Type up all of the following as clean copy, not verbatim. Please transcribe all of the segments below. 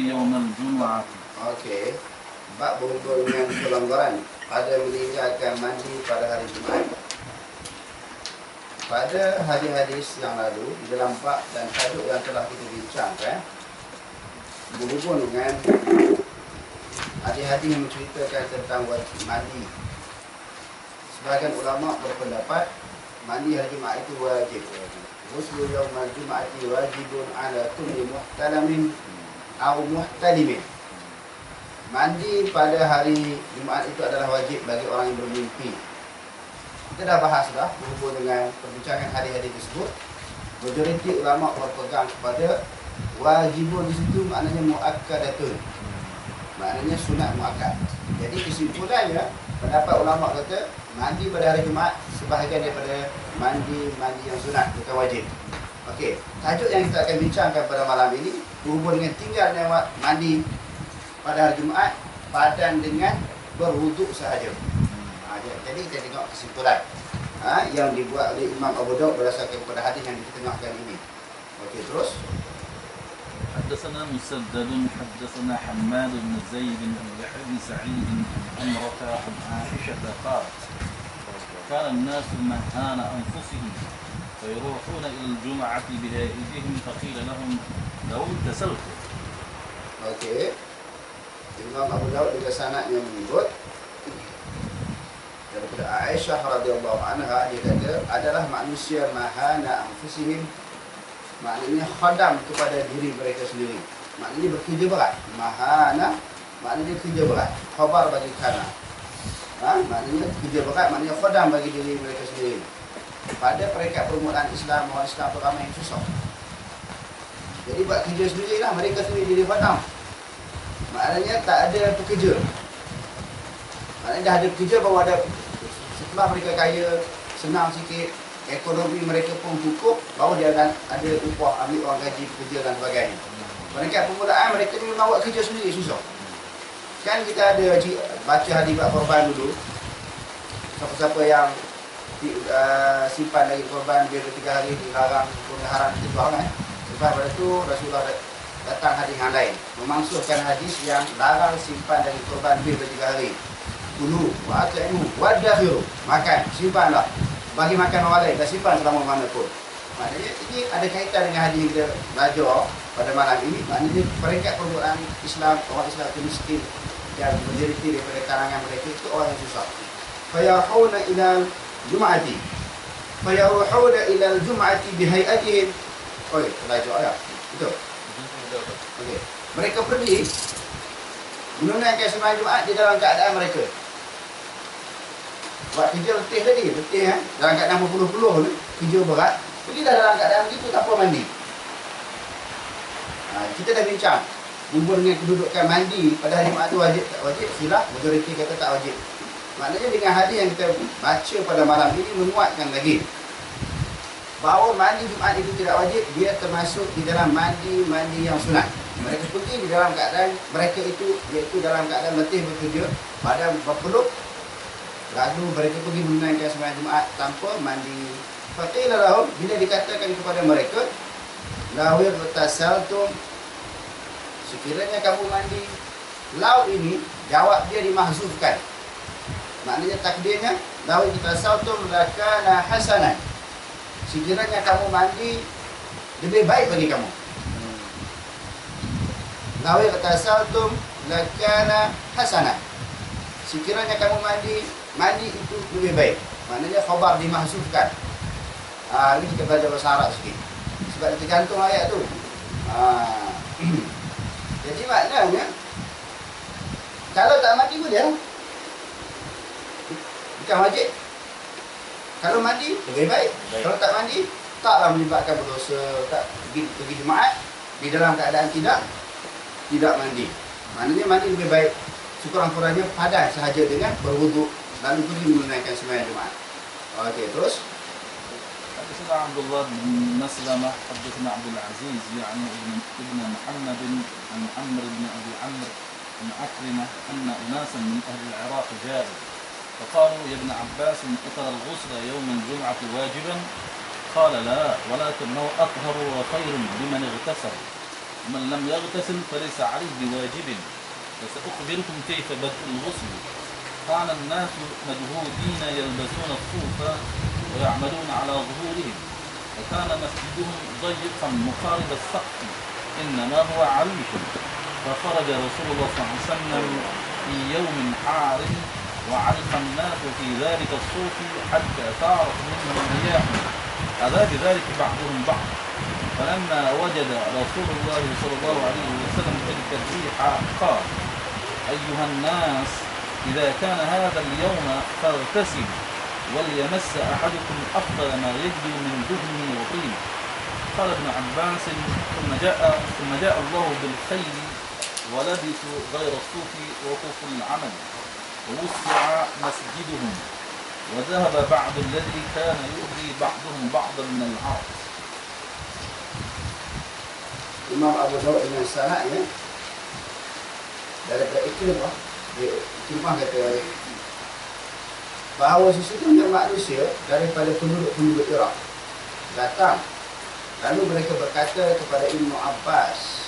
يوم الجمعة. Okey. Bab berhubung dengan kelonggaran pada meninggalkan mandi pada hari Jumaat. Pada hadis-hadis yang lalu di dalam bab dan tajuk yang telah kita bincangkan berhubung dengan hadis-hadis yang menceritakan tentang wajib mandi. Sebahagian ulama berpendapat mandi hari Jumaat itu wajib. Ghuslu yaumal jum'ati wajibun ala kulli muhtalamin atau muhtalimin. Mandi pada hari Jumaat itu adalah wajib bagi orang yang bermimpi. Kita dah bahas dah berhubung dengan perbincangan hadis-hadis tersebut. Majoriti ulama berpegang kepada wajibun di situ maknanya muakkadatun. Maknanya sunat muakkad. Jadi kesimpulannya pendapat ulama kata mandi pada hari Jumaat sebahagian daripada mandi yang sunat, bukan wajib. Okey, tajuk yang kita akan bincangkan pada malam ini berhubung dengan tinggalnya mandi pada hari Jumaat padan dengan berwuduk sahaja. Jadi kita tengok kesimpulan yang dibuat oleh Imam Abu Daud berdasarkan kepada hadis yang kita tengokkan ini. Okey, terus. حدثنا مسدد حدثنا حماد بن زيد بن يحيى بن سعيد عن عمرة عن عائشة قالت كان الناس مهان أنفسهم فيروحون إلى الجمعة بهائدهم فقيل لهم لو اغتسلتم. Okey. Imam Abu Daud juga sanadnya menyebut daripada Aisyah radhiyallahu anha, dia kata adalah manusia mahana anfusihim, maknanya khadam kepada diri mereka sendiri, maknanya bekerja berat. Mahana maknanya kerja berat, khabar bagi kana, maknanya kerja berat, maknanya khadam bagi diri mereka sendiri. Pada peringkat permulaan Islam, orang Islam pertama yang susah, jadi buat kerja sendirilah, mereka sendiri jadi khadam. Maknanya tak ada pekerja. Maknanya dah ada pekerja baru ada. Setelah mereka kaya, senang sikit, ekonomi mereka pun cukup, baru dia akan ada upah, ambil orang gaji, pekerja dan sebagainya. Peringkat permulaan mereka ni memang buat kerja sendiri, susah. Kan kita ada baca hadis bab korban dulu. Siapa-siapa yang simpan lagi korban dia 3 hari dilarang, hukumnya haram kita buang kan. Lepas pada tu Rasulullah datang hadis yang lain memansuhkan hadis yang larang simpan dari korban lebih dari 3 hari. Kulu wa at'imu wadakhiru, makan, simpanlah, bagi makan orang lain, dah simpan selama mana pun. Maknanya ini ada kaitan dengan hadis yang kita belajar pada malam ini. Maknanya peringkat permulaan Islam, orang Islam itu miskin yang majoriti daripada kalangan mereka itu orang yang susah. Fayahuna ilal jum'ati fayaruhuna ilal jum'ati bihayatihim. Oh, belajar ya. Betul. Okey. Mereka pergi menunaikan sembahyang Jumaat di dalam keadaan mereka buat kerja letih tadi, dalam keadaan berpuluh-puluh ni, kerja berat, pergilah dalam keadaan begitu tanpa mandi. Kita dah bincang hubung dengan kedudukan mandi pada hari Jumaat tu wajib tak wajib, silap majoriti kata tak wajib. Maknanya dengan hadis yang kita baca pada malam ini menguatkan lagi bahawa mandi Jumaat itu tidak wajib, dia termasuk di dalam mandi yang sunat. Mereka pergi di dalam keadaan mereka itu, iaitu dalam keadaan letih bekerja, badan berpeluh, lalu mereka pergi menunaikan sembahyang Jumaat tanpa mandi. Faqila lahum, bila dikatakan kepada mereka, law irtasaltum, sekiranya kamu mandi. Law ini jawab dia dimahzufkan. Maknanya takdirnya law irtasaltum lakana hasanan, sekiranya kamu mandi lebih baik bagi kamu. Law irtasaltum lakana hasanan, sekiranya kamu mandi itu lebih baik. Maknanya khabar dimahzufkan. Ini kita belajar bahasa Arab sikit sebab dia tergantung ayat tu. Jadi maknanya kalau tak mandi boleh, bukan wajib. Kalau mandi lebih baik. Kalau tak mandi taklah menyebabkan berdosa. Tak pergi Jumaat di dalam keadaan tidak mandi. Maknanya mandi lebih baik, sekurang-kurangnya padan sahaja dengan berwuduk lalu pergi menunaikan sembahyang Jumaat. Okey, terus. حدثنا عبد الله بن مسلمة حدثنا عبد العزيز يعني ابن محمد عن عمرو بن أبي عمرو عن عكرمة أن أناسا من أهل العراق جاءوا فقالوا يا ابن عباس أترى الغسل يوم الجمعة واجبا؟ قال لا ولكنه أطهر وخير لمن اغتسل. من لم يغتسل فليس عليه بواجب. فسأخبركم كيف بدء الغسل. كان الناس مجهودين يلبسون الصوف ويعملون على ظهورهم، وكان مسجدهم ضيقا مقارب السقف، إنما هو عريش. فخرج رسول الله صلى الله عليه وسلم في يوم حار، وعلق الناس في ذلك الصوف حتى ثارت منهم الرياح، أذى بذلك بعضهم بعض. فلما وجد رسول الله صلى الله عليه وسلم تلك الريح قال: أيها الناس، إذا كان هذا اليوم فاغتسلوا، وليمس أحدكم أفضل ما يجد من دهن وطين. قال ابن عباس: ثم جاء الله بالخير ولبسوا غير الصوف وقوف العمل، ووسع مسجدهم، وذهب بعض الذي كان يؤذي بعضهم بعضا من العرب. Imam Abu Dawud dengan sanadnya daripada Ikrimah, Ikrimah kata bahawa sesungguhnya manusia daripada penduduk Iraq datang, lalu mereka berkata kepada Ibnu Abbas,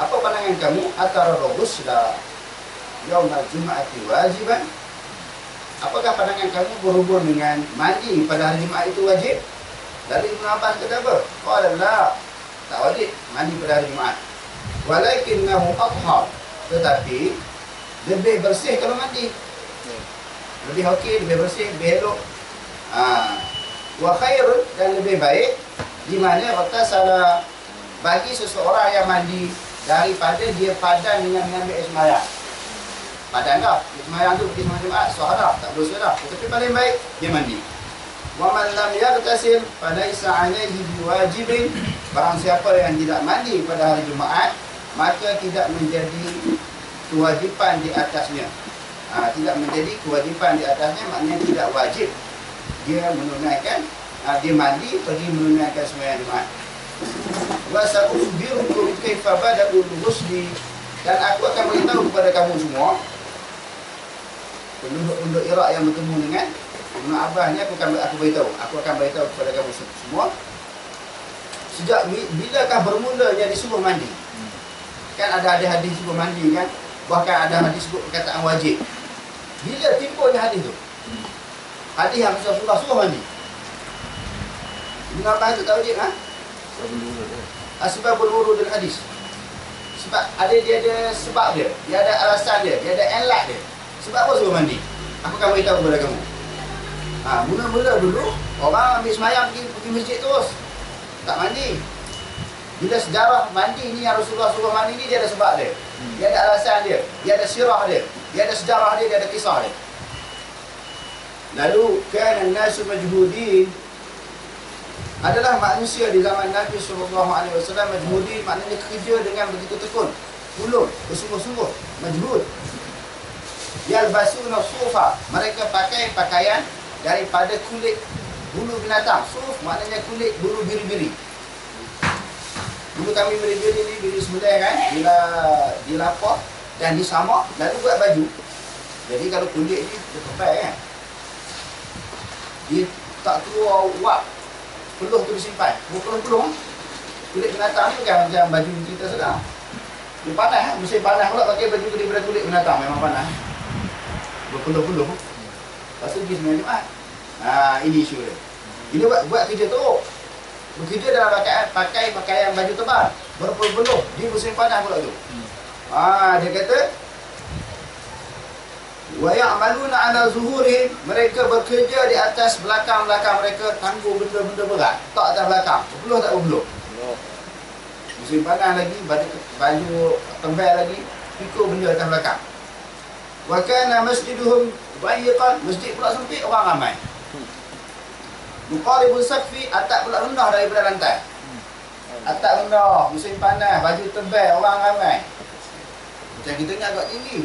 apa pandangan kamu antara ghusla yaumul jum'ati wajiban? Apakah pandangan kamu berhubung dengan mandi pada hari Jumaat itu wajib? Dari Ibn Abbas kata apa? Qala la, tak wajib mandi pada hari Jumaat. Walakinnahu athhar, tetapi lebih bersih kalau mandi. Lebih okey, lebih bersih, lebih elok. Wa khairun, dan lebih baik di mana salah bagi seseorang yang mandi daripada dia padan dengan mengambil air sembahyang. Padan dah, sembahyang tu pergi sembahyang Jumaat, sah dah, tak berdosa dah. Tetapi paling baik dia mandi. Wa man lam yaghtasil falaysa alayhi biwajibin. Barang siapa yang tidak mandi pada hari Jumaat, maka tidak menjadi kewajipan di atasnya. Tidak menjadi kewajipan di atasnya, maknanya tidak wajib dia menunaikan, dia mandi pergi menunaikan sembahyang Jumaat. Wa sa'ukhbirukum kaifa bada'ul ghusli, dan aku akan beritahu kepada kamu semua, penduduk Iraq yang bertemu dengan Ibn Abbas ni, aku akan beritahu kepada kamu semua sejak bilakah bermulanya disuruh mandi. Kan ada hadis suruh mandi kan, bahkan ada hadis sebut perkataan wajib. Bila timbunya hadis tu? Hadis yang Rasulullah suruh mandi. Ibn Abbas tu tak wajib sebabul wurud dan hadis. Sebab dia ada sebab dia ada alasan dia ada elat dia. Sebab apa suruh mandi? Aku akan beritahu kepada kamu. Mula-mula dulu orang ambil semayang pergi masjid terus, tak mandi. Bila sejarah mandi ni yang Rasulullah suruh mandi ni, dia ada sebab dia. Dia ada alasan dia ada sirah dia ada sejarah dia ada kisah dia. Lalu kana an-nasu majhudin, adalah manusia di zaman Nabi SAW majhudin, maknanya kerja dengan begitu tekun, ulun, bersungguh-sungguh, majhud. Yalbasuna sufa, mereka pakai pakaian daripada kulit bulu binatang. Suf maknanya kulit bulu biri-biri. Bulu kami biri-biri ni, biri sembelih kan, bila dilapah dan disamak lalu buat baju. Jadi kalau kulit ni dia tebal kan, dia tak keluar wap, peluh tu disimpan. Peluh-peluh kulit binatang ni bukan macam baju kita sekarang. Dia panas kan, musim panas pula pakai baju daripada kulit binatang, memang panas. Berpeluh-peluh. Lepas tu pergi sembahyang Jumaat. Ini isu dia. Ini buat kerja teruk. Bekerja dalam pakai pakaian baju tebal, berpeluh-peluh di musim panas pula tu. Dia kata wa ya'maluna 'ala zuhurihim, mereka bekerja di atas belakang-belakang mereka, tangguh benda-benda berat tak atas belakang, berpeluh tak berpeluh. Musim panas lagi, baju tebal lagi, pikul benda atas belakang. Wa kana masjiduhum dayiqan, masjid pula sempit, orang ramai. Muqaribul saqfi, atap pula rendah daripada lantai. Atap rendah, musim panas, baju tebal, orang ramai. Macam kita ni agak tinggi,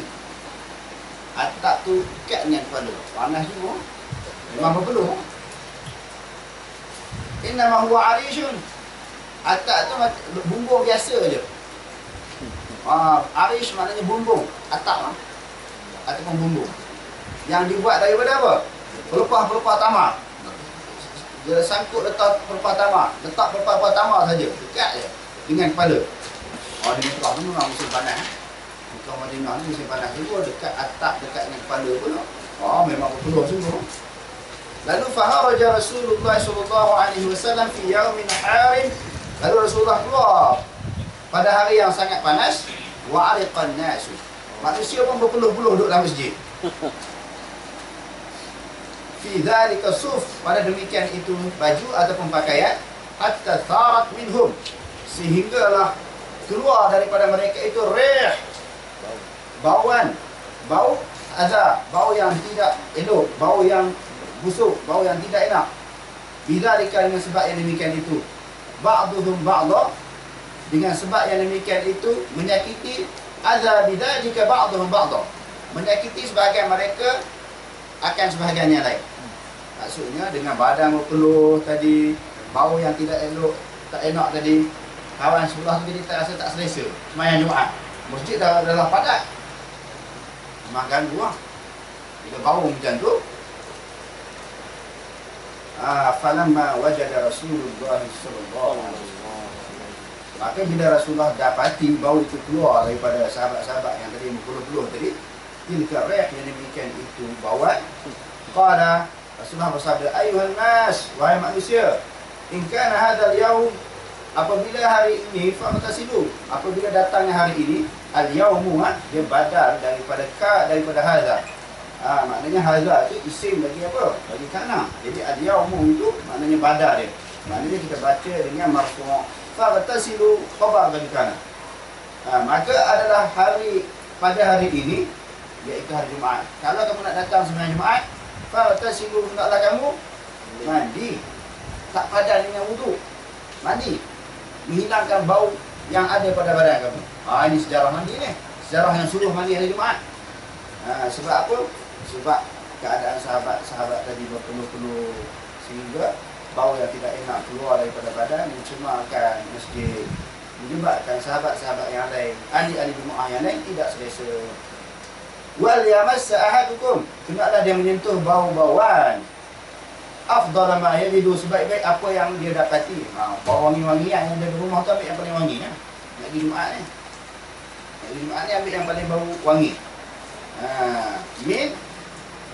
atap tu ikat dengan kepala, panas juga, memang berpeluh. Innama huwa arishun, atap tu bumbung biasa je. Arish maknanya bumbung, atap lah, ataupun bumbung yang dibuat daripada apa? Pelepah-pelepah tamar. dia sangkut letak pertama saja, dekat je dengan kepala. Oh, di Mekah tu memang musim panas. Mekah Madinah ni musim panas tu dekat atap, dekat dengan kepala pun. Oh, memang berpeluh sungguh. Lalu faharaja Rasulullah sallallahu alaihi wasallam fi yaumin harin. Lalu Rasulullah keluar pada hari yang sangat panas, wa ariqan nasu. Manusia pun berpeluh-peluh duduk dalam masjid. Fi dzalika suf, pada demikian itu baju ataupun pakaian, hatta tharat minhum, sehinggalah keluar daripada mereka itu rih, bauan, bau azab, bau yang tidak elok, bau yang busuk, bau yang tidak enak. Bidzalika, dengan sebab yang demikian itu, ba'duhum ba'dha, dengan sebab yang demikian itu menyakiti, azab bidzalika ba'duhum ba'dha, menyakiti sebahagian mereka akan sebahagian yang lain. Maksudnya dengan badan berpeluh tadi, bau yang tidak elok, tak enak tadi, kawan sebelah tu jadi tak rasa tak selesa sembahyang Jumaat. Masjid dah padat, memang ganggu lah bila bau macam tu. Falamma wajada Rasulullah sallallahu alaihi wasallam, maka bila Rasulullah dapati bau itu keluar daripada sahabat-sahabat yang tadi berpeluh-peluh tadi, tilka rih, yang demikian itu bauan, qala, Rasulullah bersabda, ayuhan nas, wahai manusia, in kana hadzal yaum, apabila hari ini, famtasilu, apabila datangnya hari ini, al-yaumu, dia badal daripada hadza. Maknanya hadza itu isim bagi apa? Bagi kana. Jadi al-yaumu itu maknanya badal dia. Maknanya kita baca dengan marfu'. Famtasilu khabar bagi kana. Maka adalah pada hari ini, iaitu hari Jumaat. Kalau kamu nak datang sembahyang Jumaat, famtasilu, hendaklah kamu mandi. Tak padan dengan wudu, mandi, menghilangkan bau yang ada pada badan kamu. Ini sejarah mandi ni. Sejarah yang suruh mandi hari Jumaat. Sebab apa? Sebab keadaan sahabat-sahabat tadi berpeluh-peluh, sehingga bau yang tidak enak keluar daripada badan, mencemarkan masjid, menyebabkan sahabat-sahabat yang lain, ahli-ahli Jumaat yang lain tidak selesa. Wal yamassa ahadukum, hendaklah dia menyentuh bau-bauan, afdal ma yajidu, sebaik-baik apa yang dia dapati. Bau wangi-wangian yang ada di rumah tu ambil yang paling wangi kan. Nak pergi Jumaat ni, ambil yang paling bau wangi. Min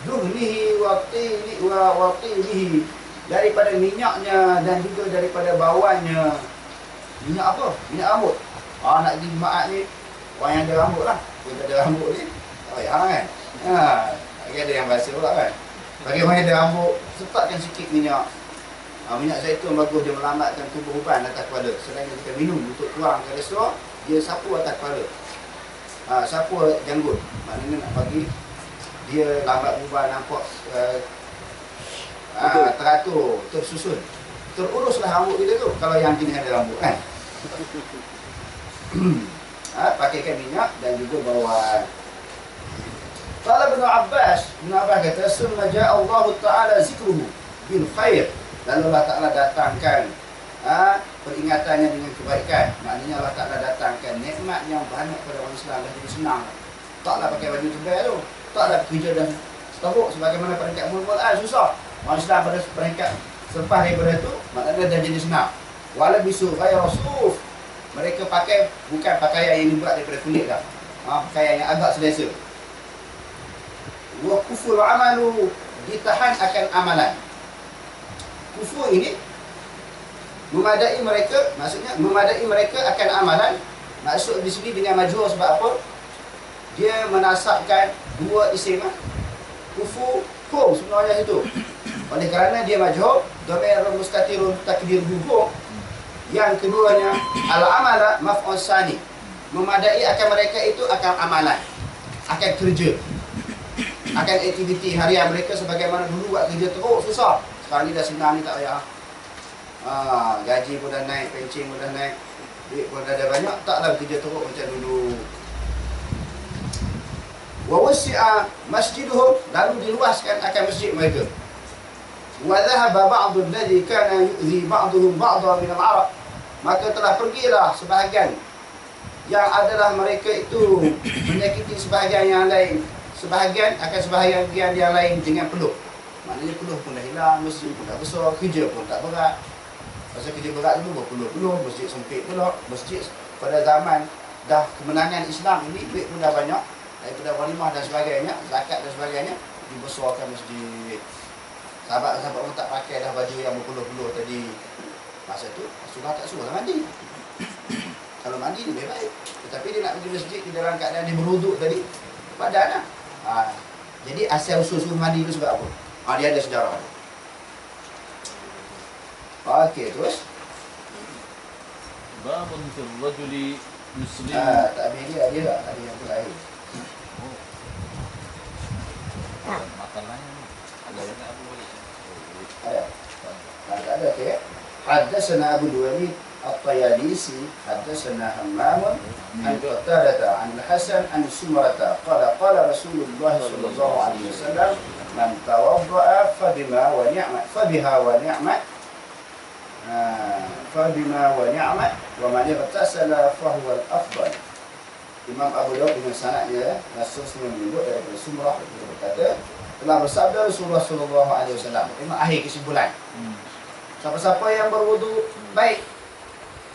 duhnihi wa tinihi, daripada minyaknya dan juga daripada bauannya. Minyak apa? Minyak rambut. Nak pergi Jumaat ni, orang yang ada rambut lah. Orang tak ada rambut ni, tak payah kan. Ada yang bahasa pula kan. Bagi orang yang ada rambut, setatkan sikit minyak. Minyak zaitun bagus, dia melambatkan tubuh uban atas kepala. Selain kita minum untuk kurang kolesterol, dia sapu atas kepala, sapu janggut. Maknanya nak bagi dia lambat uban, nampak teratur, tersusun, teruruslah rambut kita tu. Kalau yang jenis ada rambut kan. Pakaikan minyak dan juga bawang. Qala Ibn Abbas kata, summa ja'a Allah Ta'ala zikruhu bil khair, lalu Allah Ta'ala datangkan peringatannya dengan kebaikan. Maknanya Allah Ta'ala datangkan nikmat yang banyak pada orang Islam, dah jadi senang. Taklah pakai baju tebal tu, taklah kerja dan seteruk sebagaimana peringkat mula-mula susah. Orang Islam pada peringkat selepas daripada tu, maknanya dah jadi senang. Wala bisu ghayra suf, mereka pakai bukan pakaian yang dibuat daripada kulit dah, pakaian yang agak selesa. Wa kufur amalu, ditahan akan amalan. Kufur ini memadai mereka, maksudnya memadai mereka akan amalan. Maksud di sini dengan majhul sebab apa? Dia menasabkan dua isim. Kufur hum sebenarnya itu. Oleh kerana dia majhul, dhamir mustatirun takdirhu hum. Yang keduanya al-amala maf'ul sani, memadai akan mereka itu akan amalan, akan kerja, akan aktiviti harian mereka. Sebagaimana dulu buat kerja teruk susah, sekarang ni dah senang, ni tak payah. Gaji pun dah naik, pencen pun dah naik, duit pun dah ada banyak, taklah kerja teruk macam dulu. Wa wasi'a masjiduhum, lalu diluaskan akan masjid mereka. Wa dhahaba ba'du alladhi kana yu'zi ba'duhum ba'dha min al-'arab, maka telah pergilah sebahagian yang adalah mereka itu menyakiti sebahagian yang lain, sebahagian akan sebahagian yang lain dengan peluh. Maknanya peluh pun dah hilang, masjid pun dah besar, kerja pun tak berat. Pasal kerja berat dulu berpeluh-peluh, masjid sempit pula. Masjid pada zaman dah kemenangan Islam ini, duit pun dah banyak. Daripada walimah dan sebagainya, zakat dan sebagainya, dibesarkan masjid. Sahabat-sahabat pun tak pakai dah baju yang berpeluh-peluh tadi. Masa tu Rasulullah tak suruh mandi. Kalau mandi lebih baik. Tetapi dia nak pergi masjid di dalam keadaan dia berwuduk tadi, padan lah. Jadi asal usul suruh mandi itu sebab apa? Dia ada sejarah. Okey, terus. Babun fil rajuli yuslim. Tak habis dia ada yang terakhir. Makalahnya ada yang Abu Walid. Ada. Tak ada ke? Haddatsana Abu Walid At-Tayalisi, haddatsana Hammam an Qatadah an Al-Hasan an Sumrata qala qala Rasulullah sallallahu alaihi wasallam man tawadda'a fabima wa ni'mat fabiha wa ni'mat fabima wa ni'mat wa man igtasala fahuwa al-afdal. Imam Abu Dawud dengan sanadnya Rasulullah menyebut daripada Sumrah dia berkata telah bersabda Rasulullah sallallahu alaihi wasallam. Ini akhir kesimpulan. Siapa-siapa yang berwudu baik,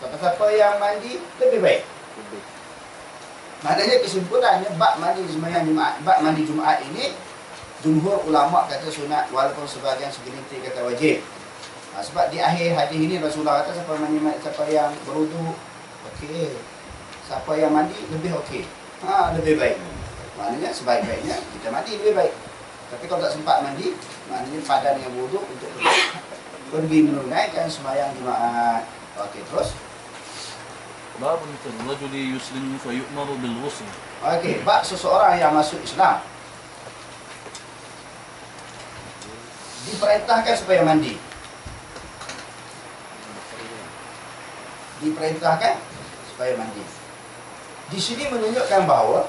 siapa-siapa yang mandi lebih baik. Maknanya kesimpulannya bab mandi sembahyang Jumaat, bab mandi Jumaat ini jumhur ulama kata sunat walaupun sebahagian segelintir kata wajib. Sebab di akhir hadis ini Rasulullah kata siapa yang berwudu okey, siapa yang mandi lebih okey. Lebih baik. Maknanya sebaik-baiknya kita mandi lebih baik. Tapi kalau tak sempat mandi, maknanya padan dengan wudu untuk pergi menunaikan sembahyang Jumaat. Okey, terus. Babun fil rajuli yuslimu fa yu'maru bil ghusl. Okey, bab seseorang yang masuk Islam diperintahkan supaya mandi. Diperintahkan supaya mandi. Di sini menunjukkan bahawa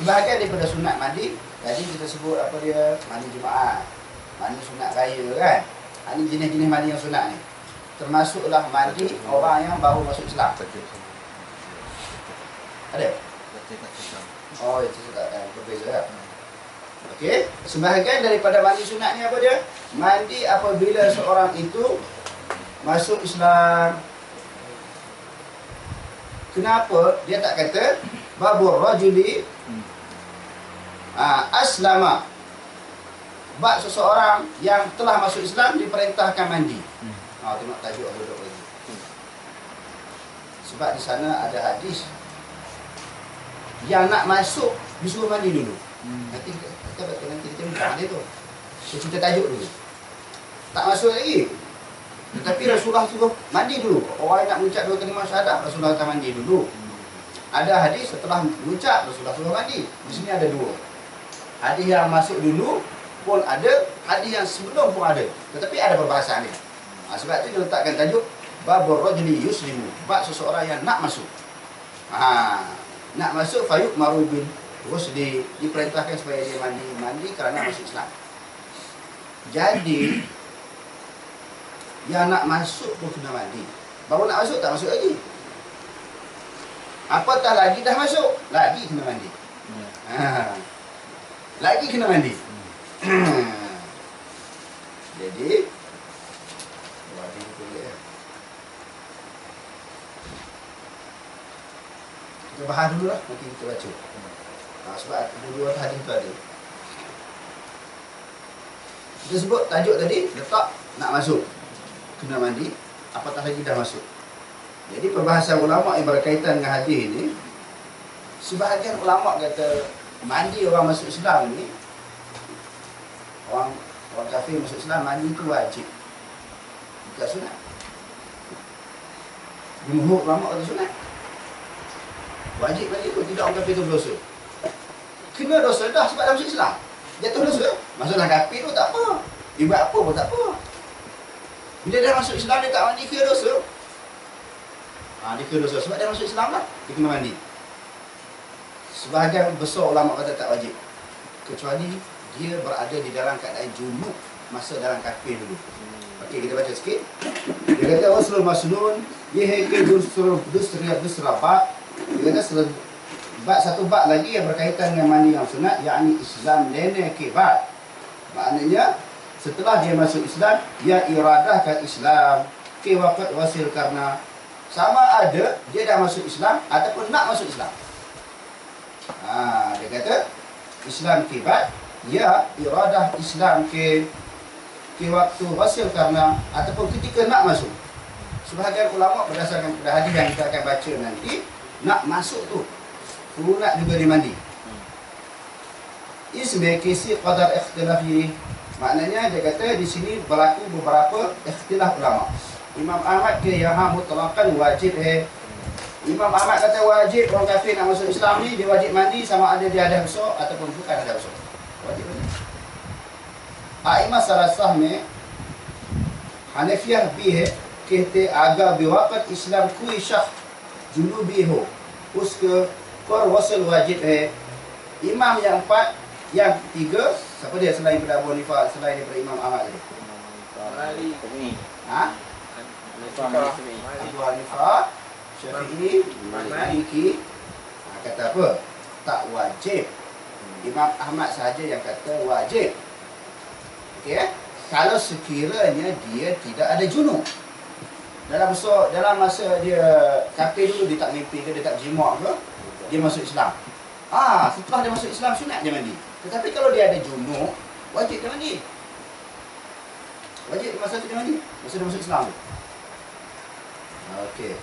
sebahagian daripada sunat mandi, tadi kita sebut apa dia, mandi Jumaat, mandi sunat raya kan. Ini jenis-jenis mandi yang sunat ni. Termasuklah mandi orang yang baru masuk Islam. Ada? Oh, itu tak berbeza tak? Okey, sebahagian daripada mandi sunat ni apa dia? Mandi apabila seorang itu masuk Islam. Kenapa dia tak kata babur rajuli aslama? Bab seseorang yang telah masuk Islam diperintahkan mandi. Tengok tajuk duduk lagi. Sebab di sana ada hadis yang nak masuk disuruh mandi dulu. Nanti kita minta dia tu. Dia cerita tajuk dulu. Tak masuk lagi. Tetapi Rasulullah suruh mandi dulu. Orang nak mengucap dua kalimah syahadah, Rasulullah akan mandi dulu. Ada hadis setelah mengucap Rasulullah suruh mandi. Di sini ada dua. Hadis yang masuk dulu pun ada, hadis yang sebelum pun ada. Tetapi ada perbahasan dia. Sebab itu dia letakkan tajuk babur rajuli yuslimu, bab seseorang yang nak masuk. Nak masuk fayuq marubin ghusli, diperintahkan supaya dia mandi kerana masuk Islam. Jadi yang nak masuk pun kena mandi. Baru nak masuk tak masuk lagi. Apatah lagi dah masuk, lagi kena mandi. Lagi kena mandi. Jadi kita bahas dulu lah, nanti kita baca. Sebab dua hadis tu ada. Kita sebut tajuk tadi, letak nak masuk kena mandi, apatah lagi dah masuk. Jadi perbahasan ulama yang berkaitan dengan hadis ini, sebahagian ulama kata mandi orang masuk Islam ni, orang kafir masuk Islam mandi itu wajib, bukan sunat. Jumhur ulama kata sunat. Wajib mandi itu, tidak orang kafir itu berdosa. Kena dosa dah sebab dah masuk Islam. Jatuh dosa. Masuklah kafir tu tak apa. Ibadat apa pun tak apa. Bila dah masuk Islam dia tak mandi, kena dosa. Dia kena dosa sebab dia masuk Islam lah, dia kena mandi. Sebahagian besar ulama kata tak wajib, kecuali dia berada di dalam keadaan junub masa dalam kafir dulu. Okey, kita baca sikit. Dia kata waslul masnun yahke dusra bab. Dia kata satu bab lagi yang berkaitan dengan mandi yang sunat, yakni Islam lene ke bab. Maknanya setelah dia masuk Islam, dia iradahkan Islam ke waqt wasil karena sama ada dia dah masuk Islam ataupun nak masuk Islam. Dia kata Islam kibat, ya iradah Islam ke waktu wasil karena ataupun ketika nak masuk. Sebahagian ulama berdasarkan pada hadis yang kita akan baca nanti, nak masuk tu sunat juga dia mandi. Ismi kisi qadar ikhtilafi. Maknanya dia kata di sini berlaku beberapa ikhtilaf ulama. Imam Ahmad ke yang mutlaqan wajib Imam Ahmad kata wajib orang kafir nak masuk Islam ni dia wajib mandi sama ada dia ada besar ataupun bukan ada besar. Wajib mandi. Aimah salasah में हनफिया भी है, कहते आगा बेवक़्त इस्लाम कोई शख्स जुनूबी हो उसके पर वसल वाजिब है. Imam yang empat, yang tiga, siapa dia selain daripada Abu Hanifah, selain daripada Imam Ahmad tadi? Abu Hanifah, Syafi'i, Maliki. Kata apa? Tak wajib. Imam Ahmad sahaja yang kata wajib. Okey, kalau sekiranya dia tidak ada junub. Dalam masa dia kafir dulu, dia tak mimpi ke, dia tak jimak ke, dia masuk Islam. Setelah dia masuk Islam, sunat dia mandi. Tetapi kalau dia ada junub, wajib dia mandi. Wajib masa tu dia mandi, masa dia masuk Islam tu. Okey.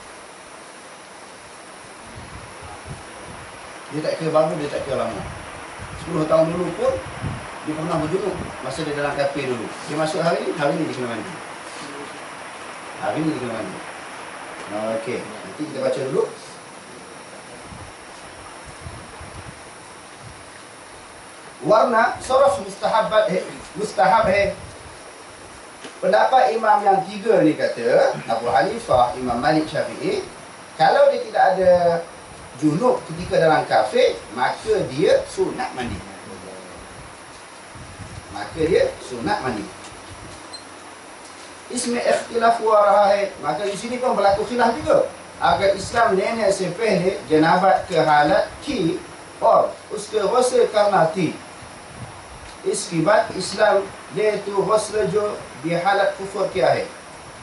Dia tak kira baru, dia tak kira lama. 10 tahun dulu pun dia pernah berjunub masa dia dalam kafir dulu. Dia masuk hari ni dia kena mandi. Hari ni dia kena mandi. Okey, nanti kita baca dulu. Warna saraf mustahab hai. Pendapat imam yang tiga ni kata, Abu Hanifah, Imam Malik, Syafi'i, kalau dia tidak ada junub ketika dalam kafir, maka dia sunat mandi. Ismi ikhtilaf wa hai. Maka di sini pun berlaku khilaf juga. Agar Islam nenek se pehle janabat ke halat ki और उसके गस्ल करना थी. इसकी बात इस्लाम ले तो गस्ल जो बिहालत कुफर क्या है,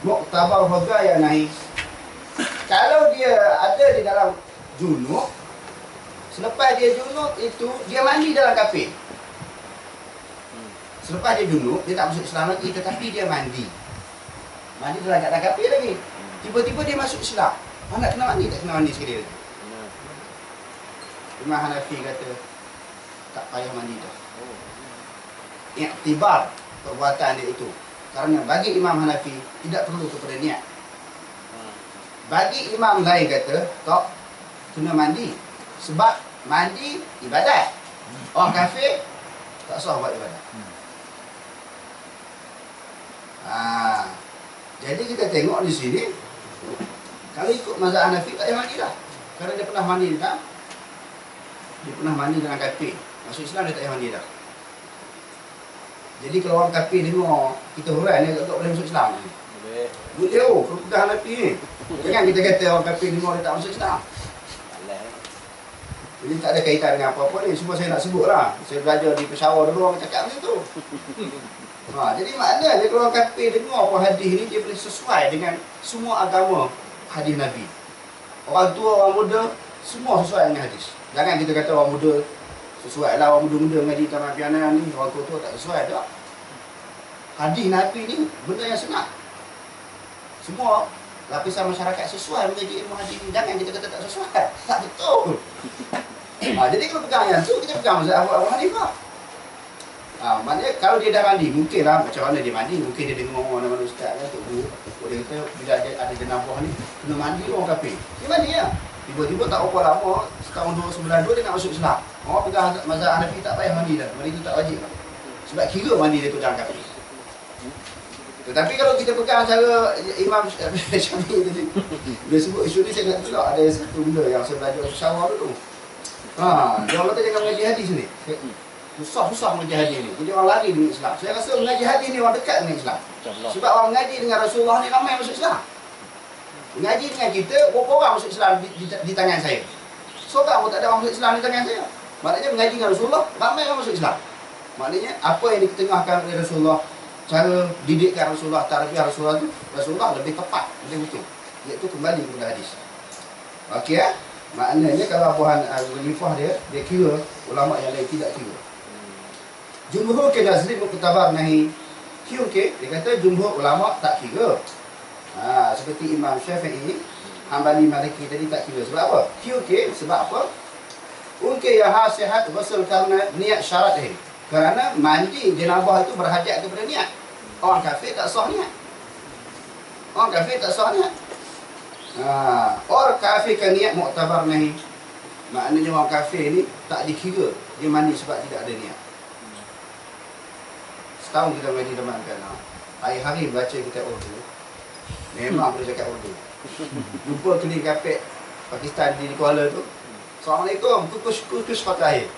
मुक्तबर होगा या नहीं. Kalau dia ada di dalam junub, selepas dia junub itu dia mandi dalam kafir. Selepas dia junub, dia tak masuk Islam lagi, tetapi dia mandi dalam keadaan kafir lagi. Tiba-tiba dia masuk Islam, nak kena mandi, tak kena mandi sekali lagi. Imam Hanafi kata tak payah mandi dah. Iktibar perbuatan dia itu. Kerana bagi Imam Hanafi tidak perlu kepada niat. Bagi imam lain kata tak kena mandi. Sebab mandi ibadat. Orang kafir tak sah buat ibadat. Jadi kita tengok di sini, kalau ikut mazhab Hanafi tak payah mandi dah. Kerana dia pernah mandi dah. Dia pernah mandi dengan kafir. Masuk Islam dia tak payah mandi dah. Jadi kalau orang kafir dengar kita hurai ni, tak boleh masuk Islam ni. Boleh kalau pegang Hanafi ni. Jangan kita kata orang kafir dengar dia tak masuk Islam. Jadi tak ada kaitan dengan apa-apa ni. Cuma saya nak sebut lah. Saya belajar di Peshawar dulu orang cakap macam tu. Jadi maknanya kalau orang kafir dengar apa hadis ni, dia boleh sesuai dengan semua agama hadis Nabi. Orang tua, orang muda, semua sesuai dengan hadis. Jangan kita kata orang muda sesuai lah, orang muda-muda mengaji taman piana ni, orang tua-tua tak sesuai tak. Hadis Nabi ni benda yang senang. Semua lapisan masyarakat sesuai mengaji ilmu hadis ni. Jangan kita kata tak sesuai. Tak betul. Jadi kalau pegang yang tu, kita pegang mazhab Abu Hanifah. Maknanya kalau dia dah mandi, mungkinlah macam mana dia mandi. Mungkin dia dengar mana-mana ustaz kan, Tok Guru. Dia kata bila ada jenabah ni, kena mandi orang kafir. Dia mandi lah. Tiba-tiba tak berapa lama, setahun 292 dia nak masuk Islam. Orang pegang mazhab Hanafi tak payah mandi dah. Mandi tu tak wajib lah. Sebab kira mandi dia tu dalam kafir. Tetapi kalau kita pegang cara Imam Syafi'i tadi, dia sebut isu ni, saya nak tolak ada satu benda yang saya belajar Peshawar dulu. Dia orang kata jangan mengaji hadis ni. Susah-susah mengaji hadis ni. Jadi orang lari dengan Islam. Saya rasa mengaji hadis ni orang dekat dengan Islam. Sebab orang mengaji dengan Rasulullah ni ramai masuk Islam. Mengaji dengan kita, berapa orang masuk Islam di tangan saya. Seorang pun tak ada orang masuk Islam di tangan saya. Maknanya mengaji dengan Rasulullah, ramai orang masuk Islam. Maknanya apa yang diketengahkan oleh Rasulullah, cara didikan Rasulullah, tarbiyah Rasulullah lebih tepat, lebih betul. Iaitu kembali kepada hadis. Okey ya? Maknanya kalau Abu Hanifah dia kira, ulama yang lain tidak kira. Jumhur ke nazrin muktabar nahi. Kira dia kata jumhur ulama tak kira. Seperti Imam Syafi'i, Hambali, Maliki tadi tak kira. Sebab apa? Kira sebab apa? Mungkin yang sihat ghusl kerana niat syarat ini. Kerana mandi jenabah itu berhajat kepada niat. Orang kafir tak sah niat. Orang kafir tak sah niat. Orang kafir kan niat muktabar nahi. Maknanya orang kafir ni tak dikira dia mandi sebab tidak ada niat. Setahun kita mandi demankan. Hari-hari baca kitab Urdu. Memang boleh cakap Urdu. Jumpa keling kapek Pakistan di Kuala tu. Assalamualaikum, kukus fatahir.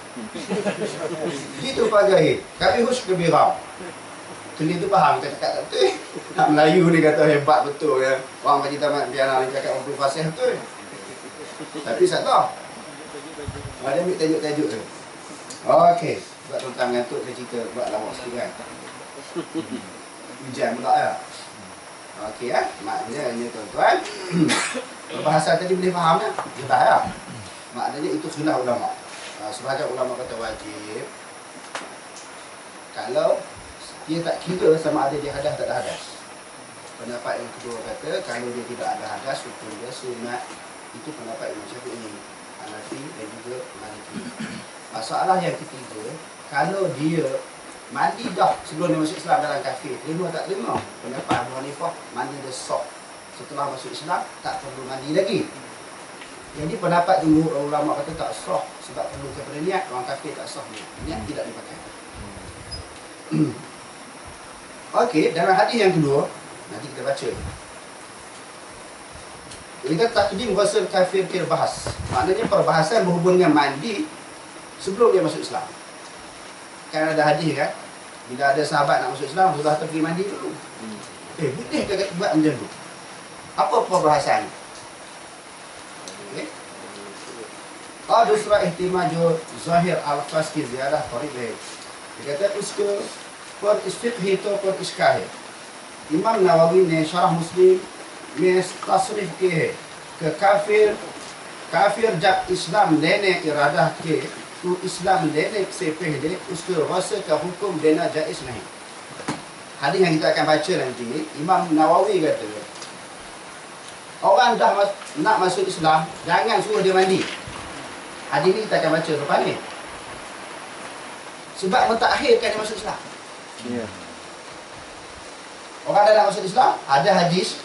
Itu pagi. Kami hush kebiram. Keling tu faham cakap betul. Nak Melayu ni kata hebat betul ya. Orang Haji Tamat Piana ni cakap Urdu fasih betul. Tapi tak tahu. Ada ambil tajuk-tajuk tu. Okey, buat tentang ngantuk dia cerita buat lama sikit kan. Hujan pula ya. Okey ya, maknanya ni tuan-tuan. Bahasa tadi boleh faham tak? Kita ya. Maknanya itu khilaf ulama. Sebahagian ulama kata wajib. Kalau dia tak kira sama ada dia hadas tak ada hadas. Pendapat yang kedua kata kalau dia tidak ada hadas hukum dia sunat. Itu pendapat Imam Syafi'i, Hanafi dan juga Maliki. Masalah yang ketiga, kalau dia mandi dah sebelum dia masuk Islam dalam kafir, terima tak terima? Pendapat Abu Hanifah, mandi dia sah. Setelah masuk Islam tak perlu mandi lagi. Jadi pendapat jumhur ulama kata tak sah sebab perlu kepada niat. Orang kafir tak sah niat. Niat tidak dipakai. Okey, dalam hadis yang kedua nanti kita baca. Ini kan takdim ghusl kafir kira bahas. Maknanya perbahasan berhubung dengan mandi sebelum dia masuk Islam. Kan ada hadis kan, bila ada sahabat nak masuk Islam sudah pergi mandi dulu. Boleh ke buat macam tu? Apa perbahasan? Dusra ihtimaj zahir al-fasqi ziyadah tariq dia. Dia kata usul per fiqh itu per iskah. Imam Nawawi ने शरह मुस्लिम में तसरीफ की है कि काफिर जब इस्लाम लेने इरादा के तो इस्लाम लेने से पहले उसके ग़स्ल का हुक्म देना जायज़ नहीं. Hadis yang kita akan baca nanti, Imam Nawawi kata orang dah nak masuk Islam jangan suruh dia mandi. Hadis ni kita akan baca lepas ni. Sebab mentakhirkan dia masuk Islam. Orang dah nak masuk Islam, ada hadis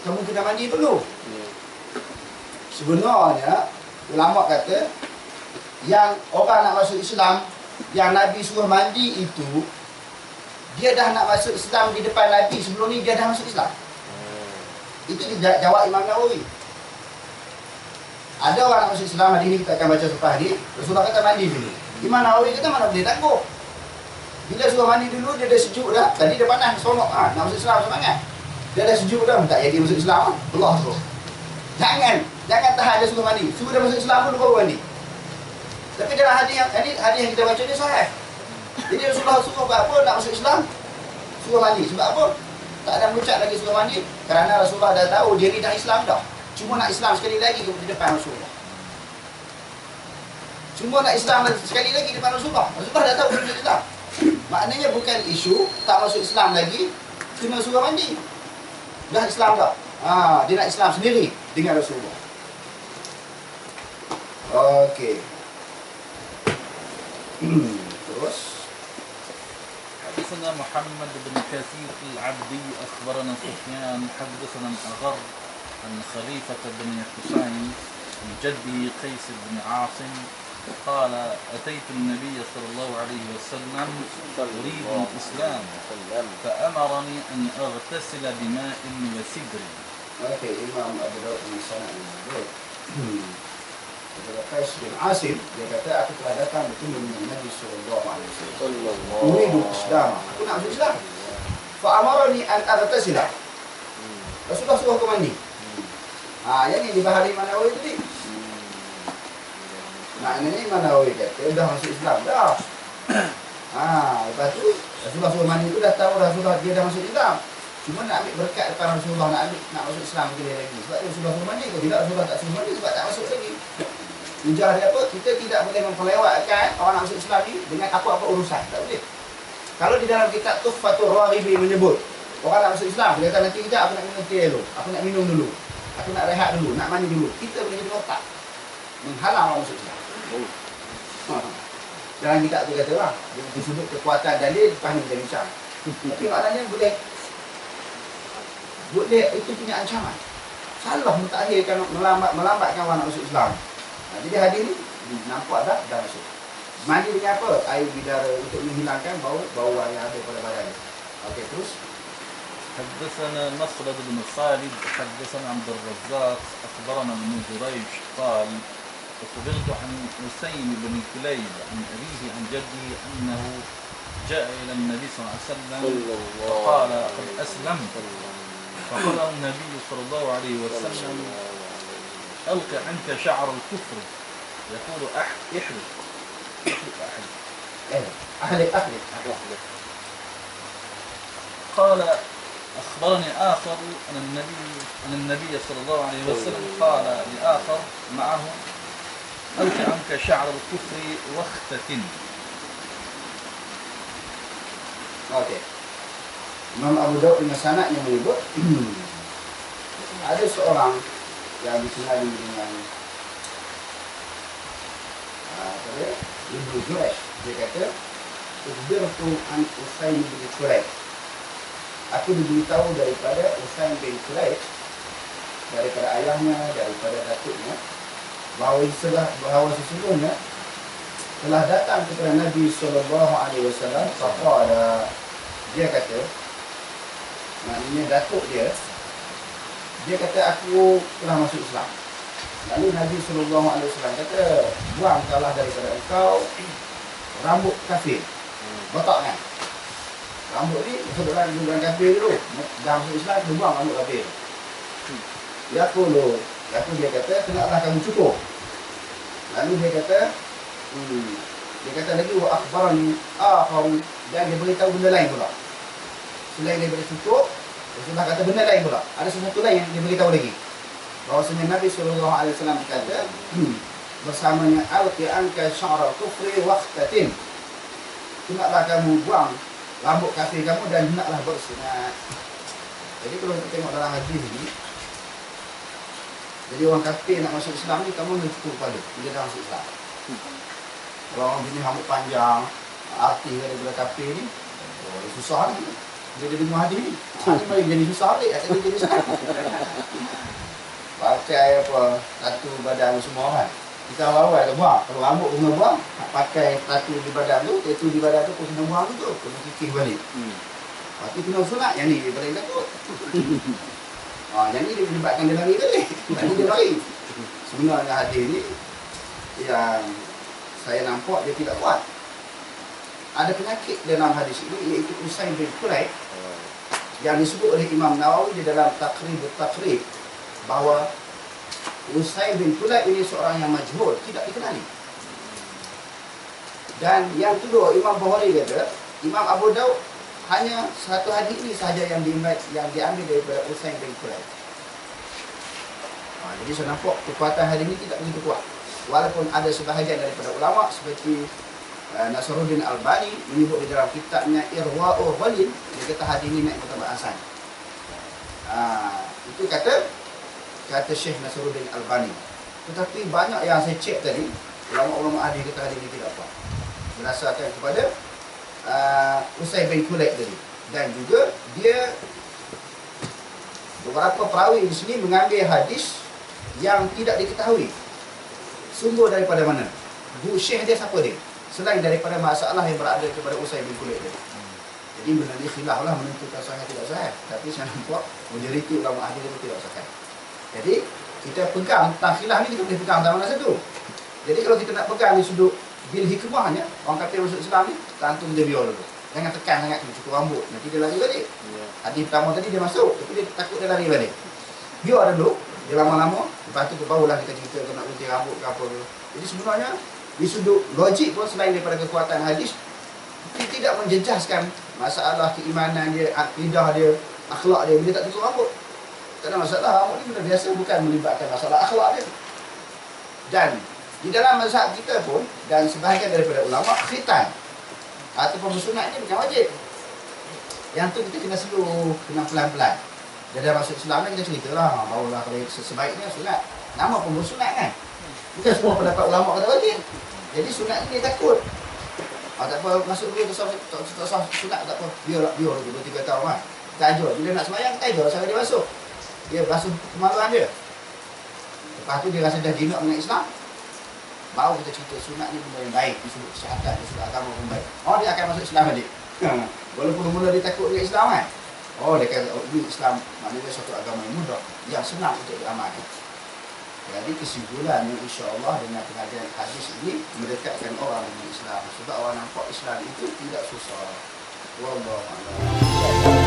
kamu kena mandi dulu. Sebenarnya ulama kata yang orang nak masuk Islam yang Nabi suruh mandi itu dia dah nak masuk Islam di depan Nabi. Sebelum ni dia dah masuk Islam. Itu dia jawab Imam Nawawi. Ada orang nak masuk Islam, hari ni kita akan baca selepas ni. Rasulullah kata mandi dulu. Imam Nawawi kata mana boleh tangguh. Bila suruh mandi dulu, dia dah sejuk dah. Tadi dia panas, sonok. Nak masuk Islam semangat. Dia dah sejuk dah. Tak jadi masuk Islam. Allah tu. Jangan tahan dia suruh mandi. Suruh dia masuk Islam dulu baru mandi. Tapi dalam hadis yang kita baca ni sahih. Jadi Rasulullah suruh buat apa? Nak masuk Islam, suruh mandi. Sebab apa? Tak ada mengucap lagi suruh mandi. Kerana Rasulullah dah tahu dia ni dah Islam dah. Cuma nak Islam sekali lagi di depan Rasulullah. Cuma nak Islam sekali lagi di depan Rasulullah. Rasulullah dah tahu dia masuk Islam. Maknanya bukan isu tak masuk Islam lagi kena suruh mandi. Dah Islam dah. Dia nak Islam sendiri dengan Rasulullah. Okey. Terus حدثنا محمد بن كثير العبدي أخبرنا سفيان حدثنا الأغر عن خليفة بن حسين عن جده قيس بن عاصم قال أتيت النبي صلى الله عليه وسلم أريد الإسلام فأمرني أن أغتسل بماء وسدر. Okey, Imam Abu Daud bin Sanad Kepada Qais bin Asim, dia kata aku telah datang bertemu dengan Nabi sallallahu alaihi wasallam. Uridu Islam. Aku nak masuk Islam. Fa amarani an aghtasila. Rasulullah suruh aku mandi. Yang ni dibahas Imam Nawawi tadi. Maknanya Imam Nawawi kata dah masuk Islam dah. Lepas tu Rasulullah suruh mandi itu dah tahu Rasulullah dia dah masuk Islam. Cuma nak ambil berkat depan Rasulullah, nak masuk Islam boleh lagi. Sebab dia Rasulullah suruh mandi, kalau tidak Rasulullah tak suruh mandi sebab tak masuk lagi. Hujah dia apa? Kita tidak boleh memperlewatkan orang nak masuk Islam ni dengan apa-apa urusan. Tak boleh. Kalau di dalam kitab Tuhfatul Raghibi menyebut orang nak masuk Islam, dia kata nanti kejap aku nak minum teh dulu, aku nak minum dulu, aku nak rehat dulu, nak mandi dulu. Kita boleh jadi otak menghalang orang masuk Islam. Dalam kitab tu kata lah, di sudut kekuatan dalil, lepas ni kita bincang. Tapi maknanya boleh itu punya ancaman. Salah mentakhirkan, melambatkan orang nak masuk Islam. Jadi hadis ni nampak dah masuk. Mandi dengan apa? Air bidara untuk menghilangkan bau yang ada pada badan. Okey, terus. حدثنا مخلد بن خالد حدثنا عبد الرزاق أخبرنا ابن جريج قال أخبرت عن حسين بن كليب عن أبيه عن جده أنه جاء إلى النبي صلى الله عليه وسلم فقال قد أسلمت فقال النبي صلى الله عليه وسلم ألق عنك شعر الكفر يقول احلق قال أخبرني آخر أن النبي صلى الله عليه وسلم قال لآخر معه ألق عنك شعر الكفر واختتن. Okey. Imam Abu Daud dengan sanadnya menyebut ada seorang yang dikenali dengan Ibnu Jurayj. Dia kata Ukhbirtu an Usain bin Quraib. Aku diberitahu daripada Usain bin Quraib, daripada ayahnya, daripada datuknya, bahawa sesungguhnya telah datang kepada Nabi SAW. Faqala, dia kata, maknanya datuk dia kata aku telah masuk Islam. Lalu Nabi SAW kata, buang kalah daripada engkau rambut kafir, botak kan. Rambut ni masuk dalam kafir dulu, dah masuk Islam, dia buang rambut kafir. Dia kata, kenaklah kamu cukup. Lalu dia kata lagi wa akhbarani akhar, dan dia beritahu benda lain pula. Selain daripada cukup, Rasulullah kata benda lain pula. Ada sesuatu lain yang dia beritahu lagi. Bahawasanya Nabi SAW kata bersamanya alqi anka sya'ra kufri waqtatin. Hendaklah kamu buang rambut kafir kamu dan hendaklah bersunat. Jadi kalau kita tengok dalam hadis ni, jadi orang kafir nak masuk Islam ni kamu nak cukup kepala bila dah masuk Islam. Kalau orang jenis rambut panjang, arti daripada kafir ni, susah ni. Dia dengar hadis ni, mari jadi susah balik, tak jadi Islam. Pakai apa, tatu badan semua kan. Kita awal-awal tu buang, kalau rambut kena buang, pakai tatu di badan tu kena buang tu, kena kikir balik. Lepas tu kena sunat, yang ni dia paling takut. Yang ni dia menyebabkan dia lari balik. Tadi dia lari. Sebenarnya hadis ni yang saya nampak dia tidak kuat. Ada penyakit dalam hadis ini, iaitu Usain bin Quraib, yang disebut oleh Imam Nawawi di dalam Taqrib bahawa Usain bin Quraib ini seorang yang majhul, tidak dikenali. Dan yang kedua, Imam Bukhari kata, Imam Abu Daud hanya satu hadis ini sahaja yang diambil daripada Usain bin Quraib. Jadi saya nampak kekuatan hadis ini tidak begitu kuat. Walaupun ada sebahagian daripada ulama seperti Nasruddin Albani menyebut di dalam kitabnya Irwaul Ghalil, dia kata hadis ini naik martabat hasan. Itu kata Syekh Nasruddin Albani. Tetapi banyak yang saya cek tadi, ulama-ulama hadis kata hadis ini tidak apa. Berdasarkan kepada Usain bin Quraib tadi. Dan juga dia beberapa perawi di sini mengambil hadis yang tidak diketahui sumber daripada mana. Syekh dia siapa dia? Selain daripada masalah yang berada kepada Usain bin Quraib tadi. Jadi benda ni khilaf lah menentukan sahih tidak sahih. Tapi saya nampak majoriti ulama hadis itu tidak sahih. Jadi kita pegang tentang khilaf ni, kita boleh pegang tentang mana satu. Jadi kalau kita nak pegang di sudut bil hikmahnya, orang kafir masuk Islam ni, tantu dia biar dulu. Jangan tekan sangat, kena cukup rambut. Nanti dia lari balik. Hadis pertama tadi dia masuk, tapi dia takut dia lari balik. Biar dulu, dia lama-lama, lepas tu barulah kita cerita nak gunting rambut ke apa tu. Jadi sebenarnya di sudut logik pun, selain daripada kekuatan hadis, tidak menjejaskan masalah keimanan dia, akidah dia, akhlak dia. Bila tak tutup rambut, tak ada masalah. Rambut ni benda biasa, bukan melibatkan masalah akhlak dia. Dan di dalam mazhab kita pun, dan sebahagian daripada ulama, khitan ataupun bersunat ni bukan wajib. Yang tu kita kena slow, kena pelan-pelan. Jadi masuk Islam ni kita ceritalah barulah kalau sebaiknya sunat. Nama pun bersunat kan. Bukan semua pendapat ulama kata wajib. Jadi sunat ni dia takut. Tak apa, masuk dulu tak usah sunat tak apa. Biar 2-3 tahun lah. Kita ajar. Bila nak sembahyang, kita ajar cara dia masuk. Dia basuh kemaluan dia. Lepas tu dia rasa dah jinak dengan Islam. Baru kita cerita sunat ni benda yang baik. Di sudut kesihatan, di sudut agama pun baik. Oh, dia akan masuk Islam balik. Walaupun mula dia takut dengan Islam kan. Oh, dia kata, ini Islam maknanya suatu agama yang mudah, yang senang untuk diamalkan. Jadi kesimpulannya insya-Allah dengan pengajian hadis ini mendekatkan orang dengan Islam. Sebab orang nampak Islam itu tidak susah. Wallahu a'lam.